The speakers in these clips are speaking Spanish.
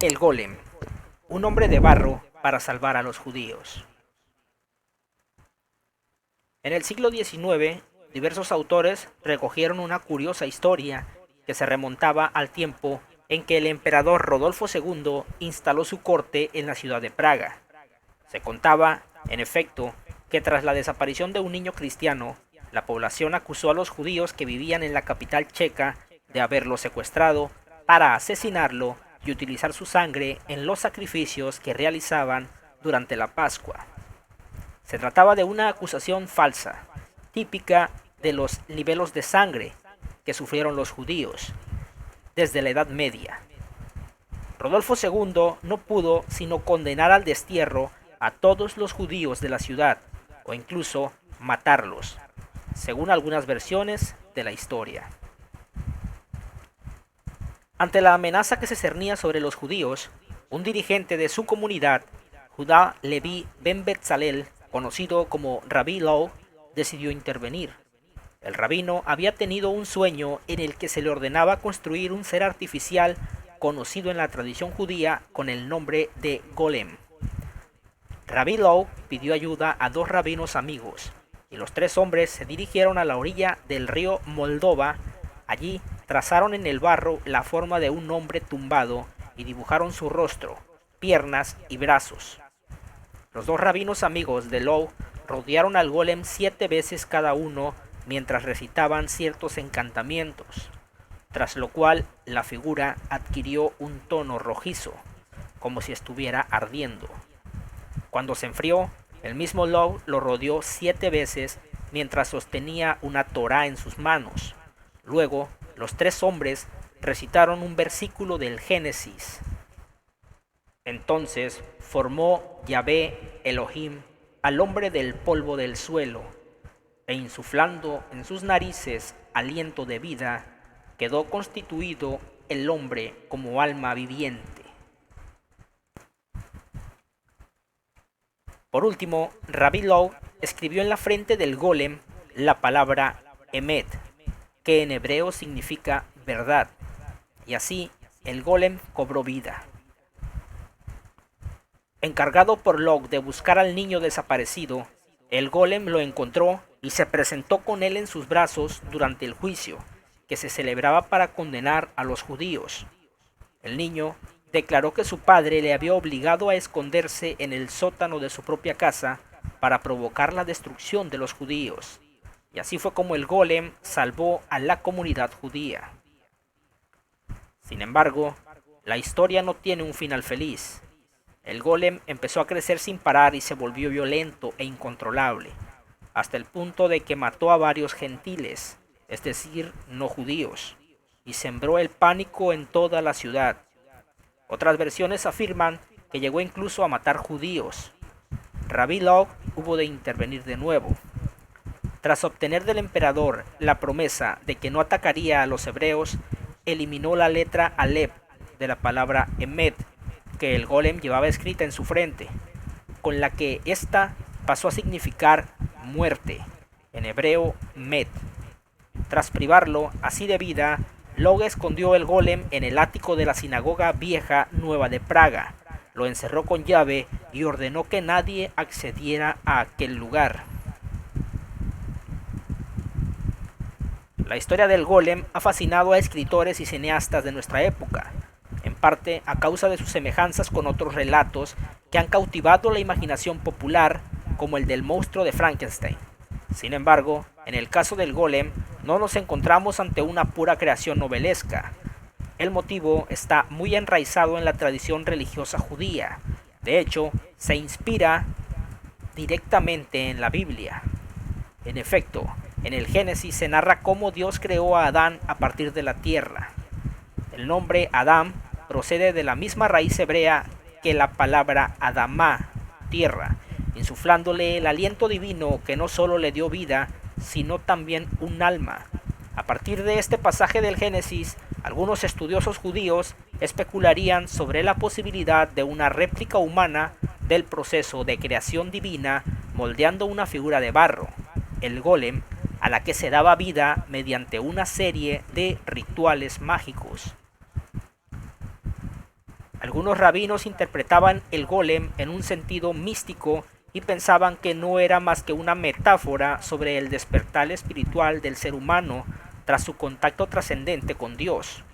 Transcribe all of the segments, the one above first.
El Golem, un hombre de barro para salvar a los judíos. En el siglo XIX, diversos autores recogieron una curiosa historia que se remontaba al tiempo en que el emperador Rodolfo II instaló su corte en la ciudad de Praga. Se contaba, en efecto, que tras la desaparición de un niño cristiano, la población acusó a los judíos que vivían en la capital checa de haberlo secuestrado para asesinarlo y utilizar su sangre en los sacrificios que realizaban durante la Pascua. Se trataba de una acusación falsa, típica de los libelos de sangre que sufrieron los judíos desde la Edad Media. Rodolfo II no pudo sino condenar al destierro a todos los judíos de la ciudad, o incluso matarlos, según algunas versiones de la historia. Ante la amenaza que se cernía sobre los judíos, un dirigente de su comunidad, Judá Leví ben Betzalel, conocido como Rabí Lau, decidió intervenir. El rabino había tenido un sueño en el que se le ordenaba construir un ser artificial conocido en la tradición judía con el nombre de Golem. Rabí Lau pidió ayuda a dos rabinos amigos, y los tres hombres se dirigieron a la orilla del río Moldova. Allí trazaron en el barro la forma de un hombre tumbado y dibujaron su rostro, piernas y brazos. Los dos rabinos amigos de Lau rodearon al golem 7 veces cada uno mientras recitaban ciertos encantamientos, tras lo cual la figura adquirió un tono rojizo, como si estuviera ardiendo. Cuando se enfrió, el mismo Lau lo rodeó 7 veces mientras sostenía una Torá en sus manos. Luego, los tres hombres recitaron un versículo del Génesis. Entonces formó Yahvé Elohim al hombre del polvo del suelo, e insuflando en sus narices aliento de vida, quedó constituido el hombre como alma viviente. Por último, Rabí Lau escribió en la frente del golem la palabra Emet, que en hebreo significa verdad, y así el golem cobró vida. Encargado por Lau de buscar al niño desaparecido, el golem lo encontró y se presentó con él en sus brazos durante el juicio, que se celebraba para condenar a los judíos. El niño declaró que su padre le había obligado a esconderse en el sótano de su propia casa para provocar la destrucción de los judíos, y así fue como el golem salvó a la comunidad judía. Sin embargo, la historia no tiene un final feliz. El golem empezó a crecer sin parar y se volvió violento e incontrolable, hasta el punto de que mató a varios gentiles, es decir, no judíos, y sembró el pánico en toda la ciudad. Otras versiones afirman que llegó incluso a matar judíos. Rabí Lau hubo de intervenir de nuevo. Tras obtener del emperador la promesa de que no atacaría a los hebreos, eliminó la letra Aleph de la palabra Emet, que el golem llevaba escrita en su frente, con la que ésta pasó a significar muerte, en hebreo Met. Tras privarlo así de vida, Lau escondió el golem en el ático de la sinagoga vieja nueva de Praga, lo encerró con llave y ordenó que nadie accediera a aquel lugar. La historia del golem ha fascinado a escritores y cineastas de nuestra época, en parte a causa de sus semejanzas con otros relatos que han cautivado la imaginación popular, como el del monstruo de Frankenstein. Sin embargo, en el caso del golem, no nos encontramos ante una pura creación novelesca. El motivo está muy enraizado en la tradición religiosa judía. De hecho, se inspira directamente en la Biblia. En efecto, en el Génesis se narra cómo Dios creó a Adán a partir de la tierra. El nombre Adán procede de la misma raíz hebrea que la palabra Adamá, tierra, insuflándole el aliento divino que no solo le dio vida, sino también un alma. A partir de este pasaje del Génesis, algunos estudiosos judíos especularían sobre la posibilidad de una réplica humana del proceso de creación divina, moldeando una figura de barro, el golem, a la que se daba vida mediante una serie de rituales mágicos. Algunos rabinos interpretaban el golem en un sentido místico y pensaban que no era más que una metáfora sobre el despertar espiritual del ser humano tras su contacto trascendente con Dios.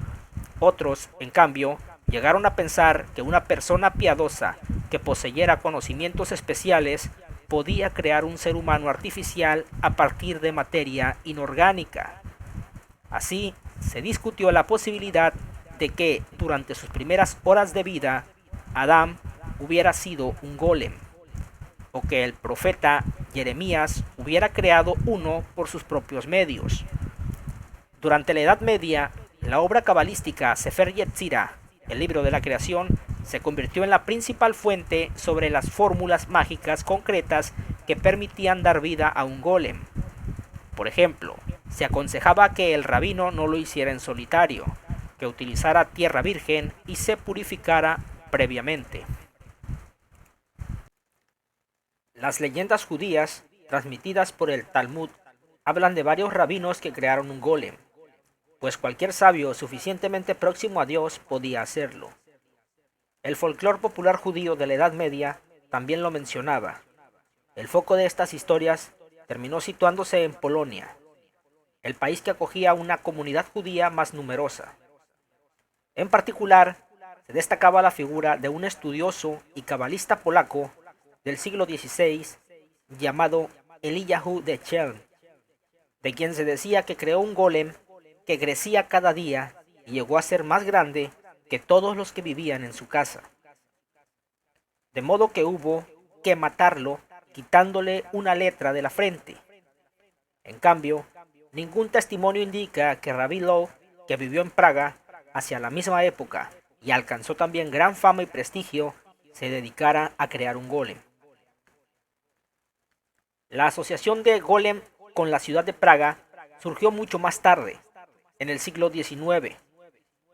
Otros, en cambio, llegaron a pensar que una persona piadosa que poseyera conocimientos especiales podía crear un ser humano artificial a partir de materia inorgánica. Así, se discutió la posibilidad de que, durante sus primeras horas de vida, Adán hubiera sido un golem, o que el profeta Jeremías hubiera creado uno por sus propios medios. Durante la Edad Media, la obra cabalística Sefer Yetzirah, el libro de la creación, se convirtió en la principal fuente sobre las fórmulas mágicas concretas que permitían dar vida a un golem. Por ejemplo, se aconsejaba que el rabino no lo hiciera en solitario, que utilizara tierra virgen y se purificara previamente. Las leyendas judías, transmitidas por el Talmud, hablan de varios rabinos que crearon un golem, pues cualquier sabio suficientemente próximo a Dios podía hacerlo. El folclore popular judío de la Edad Media también lo mencionaba. El foco de estas historias terminó situándose en Polonia, el país que acogía una comunidad judía más numerosa. En particular, se destacaba la figura de un estudioso y cabalista polaco del siglo XVI llamado Eliyahu de Chelm, de quien se decía que creó un golem que crecía cada día y llegó a ser más grande que todos los que vivían en su casa. De modo que hubo que matarlo quitándole una letra de la frente. En cambio, ningún testimonio indica que Rabbi Loew, que vivió en Praga hacia la misma época y alcanzó también gran fama y prestigio, se dedicara a crear un golem. La asociación de golem con la ciudad de Praga surgió mucho más tarde, en el siglo XIX.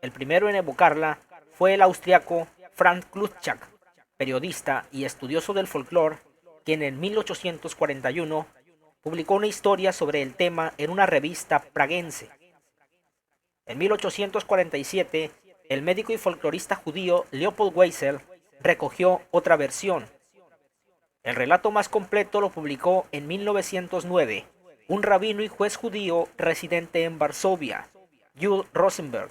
El primero en evocarla fue el austriaco Franz Kluczak, periodista y estudioso del folclore, quien en 1841 publicó una historia sobre el tema en una revista praguense. En 1847, el médico y folclorista judío Leopold Weissel recogió otra versión. El relato más completo lo publicó en 1909 un rabino y juez judío residente en Varsovia, Jules Rosenberg.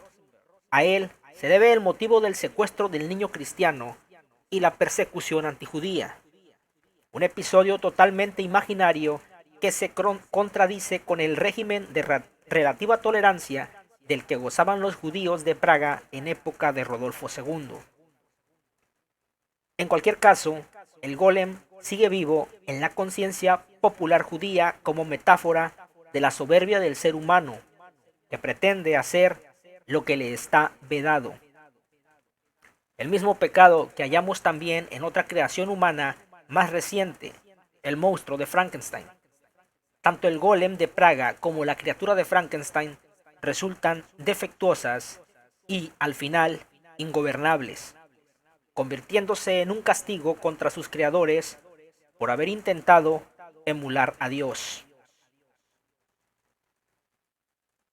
A él se debe el motivo del secuestro del niño cristiano y la persecución antijudía. Un episodio totalmente imaginario que se contradice con el régimen de relativa tolerancia del que gozaban los judíos de Praga en época de Rodolfo II. En cualquier caso, el golem sigue vivo en la conciencia popular judía como metáfora de la soberbia del ser humano, que pretende hacer lo que le está vedado. El mismo pecado que hallamos también en otra creación humana más reciente, el monstruo de Frankenstein. Tanto el golem de Praga como la criatura de Frankenstein resultan defectuosas y, al final, ingobernables, convirtiéndose en un castigo contra sus creadores por haber intentado emular a Dios.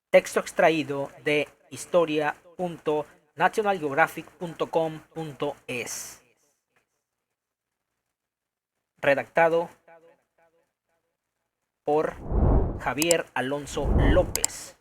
Texto extraído de historia.nationalgeographic.com.es. Redactado por Javier Alonso López.